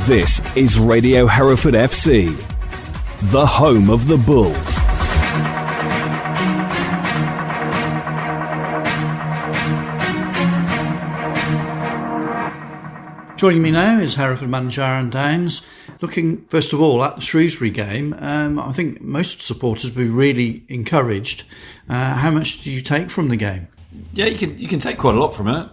This is Radio Hereford FC, the home of the Bulls. Joining me now is Hereford manager Aaron Downes. Looking first of all at the Shrewsbury game, I think most supporters will be really encouraged. How much do you take from the game? Yeah, you can take quite a lot from it.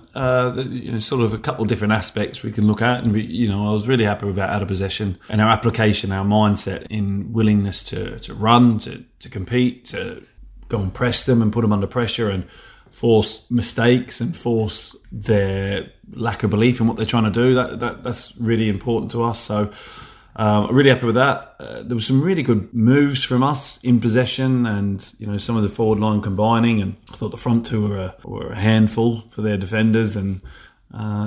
Sort of a couple of different aspects we can look at, and I was really happy with our out of possession and our application, our mindset in willingness to run, to compete, to go and press them and put them under pressure and force mistakes and force their lack of belief in what they're trying to do. That's really important to us. So I'm really happy with that. There were some really good moves from us in possession, and some of the forward line combining. And I thought the front two were a handful for their defenders. And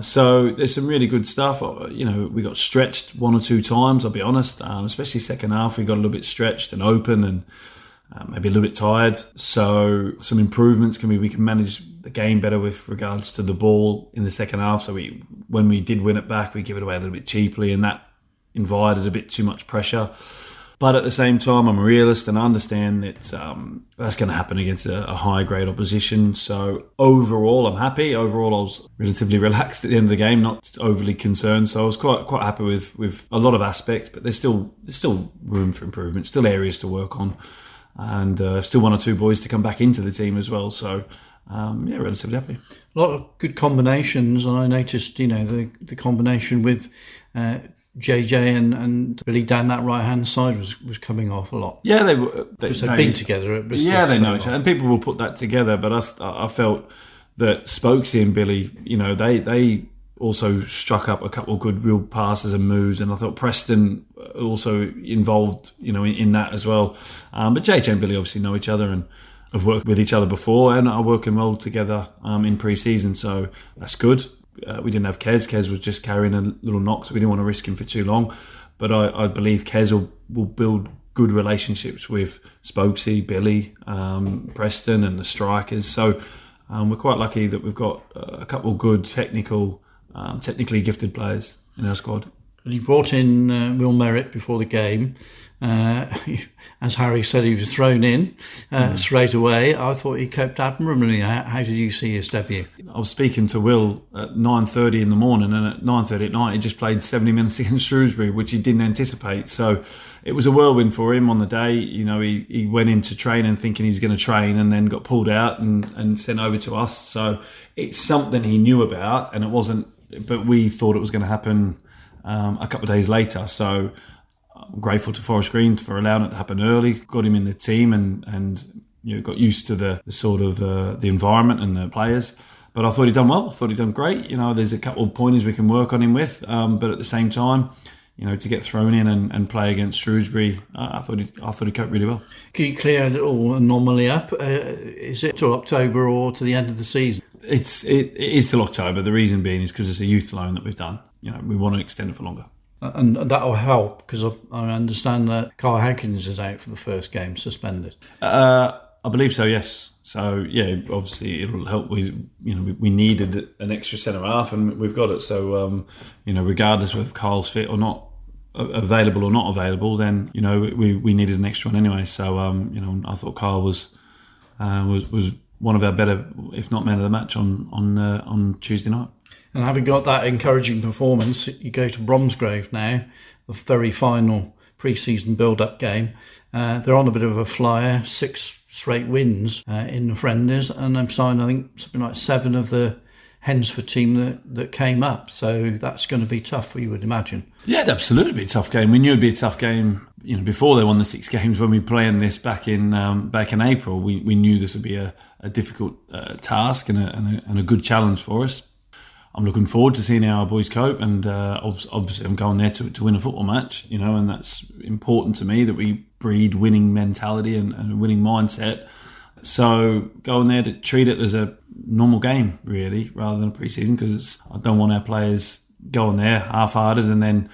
so there's some really good stuff. We got stretched one or two times. I'll be honest, especially second half, we got a little bit stretched and open and maybe a little bit tired. So some improvements we can manage the game better with regards to the ball in the second half. So when we did win it back, we give it away a little bit cheaply, and that invited a bit too much pressure. But at the same time, I'm a realist and I understand that that's going to happen against a high grade opposition. So overall, I'm happy. Overall, I was relatively relaxed at the end of the game, not overly concerned. So I was quite happy with a lot of aspects, but there's still room for improvement, still areas to work on, and still one or two boys to come back into the team as well. So relatively happy. A lot of good combinations, and I noticed the combination with JJ and Billy down that right hand side was coming off a lot. Yeah, they've been together at Bristol. Yeah, they know each other, and people will put that together. But I felt that Spokesy and Billy, they also struck up a couple of good real passes and moves, and I thought Preston also involved, in that as well. But JJ and Billy obviously know each other and have worked with each other before, and are working well together in pre-season, so that's good. We didn't have Kez. Kez was just carrying a little knock, so we didn't want to risk him for too long. But I believe Kez will build good relationships with Spokesy, Billy, Preston and the strikers. So we're quite lucky that we've got a couple of good technically gifted players in our squad. He brought in Will Merrett before the game. As Harry said, he was thrown in straight away. I thought he coped admirably. How did you see his debut? I was speaking to Will at 9:30 in the morning, and at 9:30 at night he just played 70 minutes against Shrewsbury, which he didn't anticipate. So it was a whirlwind for him on the day. He went into training thinking he was going to train, and then got pulled out and sent over to us. So it's something he knew about, and it wasn't. But we thought it was going to happen a couple of days later. So I'm grateful to Forest Green for allowing it to happen early. Got him in the team and got used to the sort of the environment and the players. But I thought he'd done well. I thought he'd done great. There's a couple of pointers we can work on him with. But at the same time, to get thrown in and play against Shrewsbury, I thought he coped really well. Can you clear a little anomaly up? Is it till October or to the end of the season? It is till October. The reason being is because it's a youth loan that we've done. We want to extend it for longer. And that will help, because I understand that Carl Hankins is out for the first game, suspended. I believe so, yes. So, yeah, obviously it'll help. We needed an extra centre-half, and we've got it. So, regardless of if Carl's fit or not, available or not available, then, we needed an extra one anyway. So, I thought Carl was one of our better, if not man of the match on Tuesday night. And having got that encouraging performance, you go to Bromsgrove now, the very final pre-season build-up game. They're on a bit of a flyer, 6 straight wins in the friendlies, and they've signed, I think, something like 7 of the Hensford team that came up. So that's going to be tough, you would imagine. Yeah, it'd absolutely be a tough game. We knew it'd be a tough game, before they won the 6 games. When we planned this back in April, we knew this would be a difficult task and a good challenge for us. I'm looking forward to seeing how our boys cope, and obviously I'm going there to win a football match, and that's important to me, that we breed winning mentality and a winning mindset. So going there to treat it as a normal game, really, rather than a pre-season, because I don't want our players going there half-hearted and then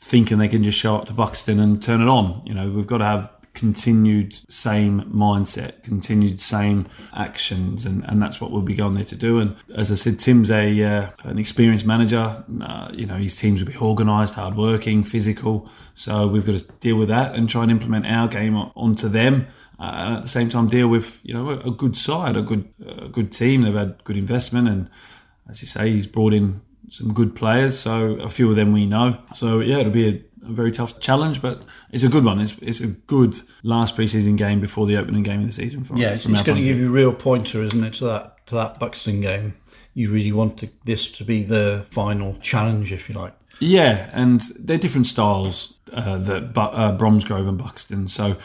thinking they can just show up to Buxton and turn it on. We've got to have continued same mindset, continued same actions, and that's what we'll be going there to do. And as I said, Tim's an experienced manager. His teams will be organised, hard-working, physical. So we've got to deal with that and try and implement our game onto them. And at the same time, deal with a good side, a good team. They've had good investment, and as you say, he's brought in some good players. So a few of them we know. So yeah, it'll be a very tough challenge, but it's a good one. It's a good last pre-season game before the opening game of the season. It's going to give you a real pointer, isn't it, to that Buxton game? You really want this to be the final challenge, if you like. Yeah, and they're different styles, Bromsgrove and Buxton. So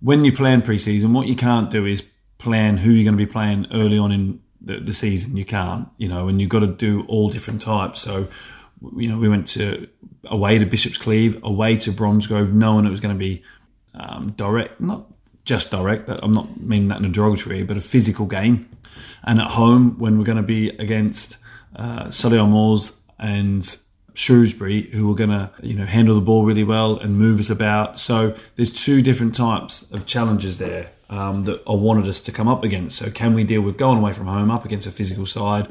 when you plan pre-season, what you can't do is plan who you're going to be playing early on in the season. You can't, and you've got to do all different types. So we went away to Bishop's Cleeve, away to Bromsgrove, knowing it was going to be direct, not just direct, I'm not meaning that in a derogatory, but a physical game. And at home, when we're going to be against Solihull Moors and Shrewsbury, who were going to handle the ball really well and move us about. So there's two different types of challenges there that I wanted us to come up against. So can we deal with going away from home up against a physical side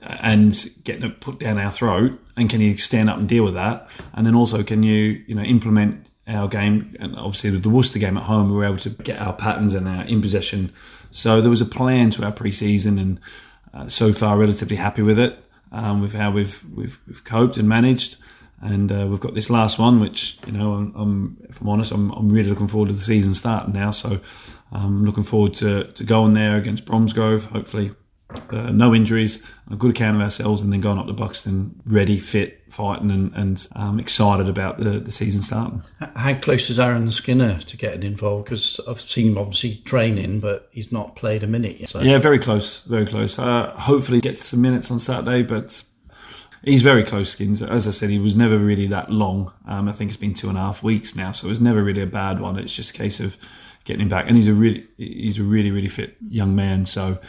and getting it put down our throat, and can you stand up and deal with that? And then also, can you implement our game? And obviously with the Worcester game at home, we were able to get our patterns and our in possession. So there was a plan to our pre-season, and so far relatively happy with it, with how we've coped and managed. And we've got this last one, which if I'm honest, I'm really looking forward to the season starting now. So I'm looking forward to going there against Bromsgrove, hopefully. No injuries, a good account of ourselves, and then going up to Buxton ready, fit, fighting, and excited about the season starting. How close is Aaron Skinner to getting involved? Because I've seen him obviously training, but he's not played a minute yet. So. Yeah, very close, very close. Hopefully gets some minutes on Saturday, but he's very close, Skins. As I said, he was never really that long. I think it's been 2.5 weeks now, so it was never really a bad one. It's just a case of getting him back, and he's a really fit young man. So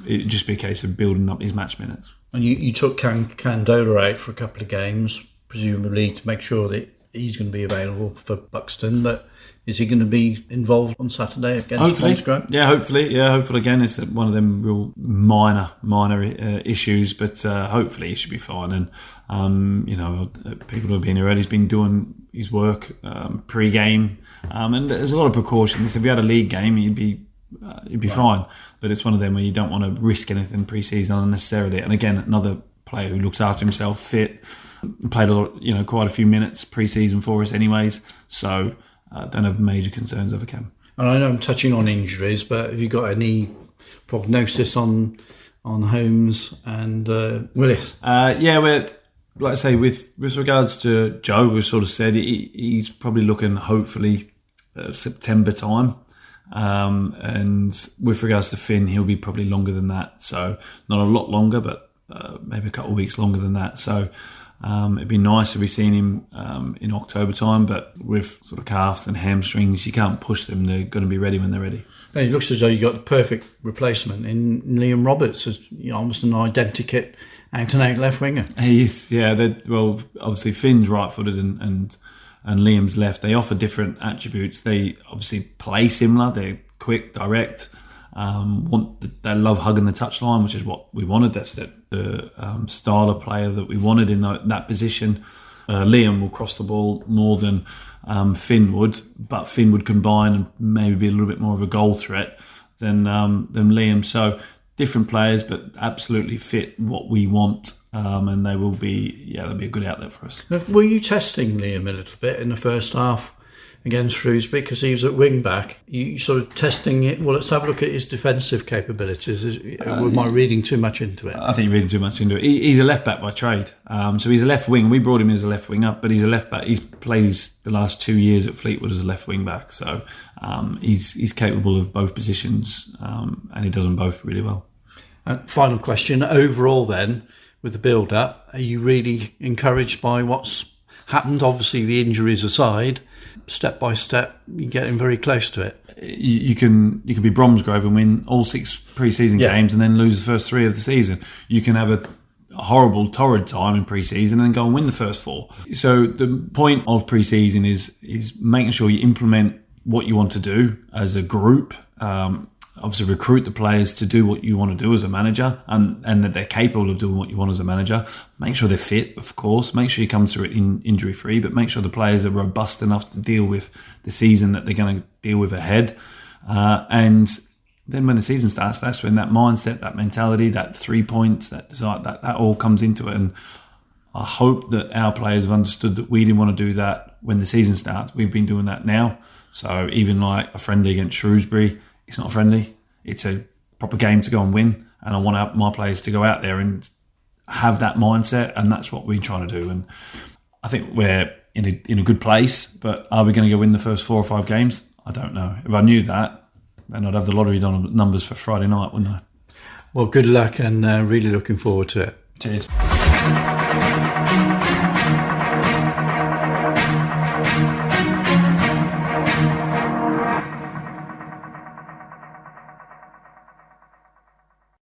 it'd just be a case of building up his match minutes. And you took Candola out for a couple of games, presumably to make sure that he's going to be available for Buxton. But is he going to be involved on Saturday against Bromsgrove? Yeah, hopefully. Again, it's one of them real minor issues, but hopefully he should be fine. And people who have been here already, he's been doing his work pre-game, and there's a lot of precautions. If we had a league game, he'd be fine. But it's one of them where you don't want to risk anything pre-season unnecessarily. And again, another player who looks after himself, fit, played a lot, quite a few minutes pre-season for us, anyways. So don't have major concerns over Cam. And I know I'm touching on injuries, but have you got any prognosis on Holmes and Willis? We're like I say, with regards to Joe, we've sort of said he's probably looking hopefully September time. And with regards to Finn, he'll be probably longer than that. So not a lot longer, but maybe a couple of weeks longer than that. So it'd be nice if we've seen him in October time, but with sort of calves and hamstrings, you can't push them. They're going to be ready when they're ready. And it looks as though you got the perfect replacement in Liam Roberts, as almost an identikit out-and-out left winger. He is, yeah. Obviously Finn's right-footed and Liam's left. They offer different attributes. They obviously play similar. They're quick, direct. They love hugging the touchline, which is what we wanted. That's the style of player that we wanted in that position. Liam will cross the ball more than Finn would, but Finn would combine and maybe be a little bit more of a goal threat than Liam. So different players, but absolutely fit what we want. And they will be, they'll be a good outlet for us. Were you testing Liam a little bit in the first half against Shrewsbury because he was at wing back? You sort of testing it. Well, let's have a look at his defensive capabilities. Am I reading too much into it? I think you're reading too much into it. He's a left back by trade, so he's a left wing. We brought him as a left wing up, but he's a left back. He's played the last 2 years at Fleetwood as a left wing back, so he's capable of both positions, and he does them both really well. Final question. Overall, then, with the build-up, are you really encouraged by what's happened? Obviously, the injuries aside, step by step, you're getting very close to it. You can be Bromsgrove and win all 6 pre-season games and then lose the first 3 of the season. You can have a horrible, torrid time in pre-season and then go and win the first 4. So the point of pre-season is making sure you implement what you want to do as a group. Obviously recruit the players to do what you want to do as a manager and that they're capable of doing what you want as a manager. Make sure they're fit, of course. Make sure you come through it injury-free, but make sure the players are robust enough to deal with the season that they're going to deal with ahead. And then when the season starts, that's when that mindset, that mentality, that 3 points, that desire, that all comes into it. And I hope that our players have understood that we didn't want to do that when the season starts. We've been doing that now. So even like a friendly against Shrewsbury, it's not friendly. It's a proper game to go and win. And I want my players to go out there and have that mindset. And that's what we're trying to do. And I think we're in a good place. But are we going to go win the first 4 or 5 games? I don't know. If I knew that, then I'd have the lottery numbers for Friday night, wouldn't I? Well, good luck and really looking forward to it. Cheers.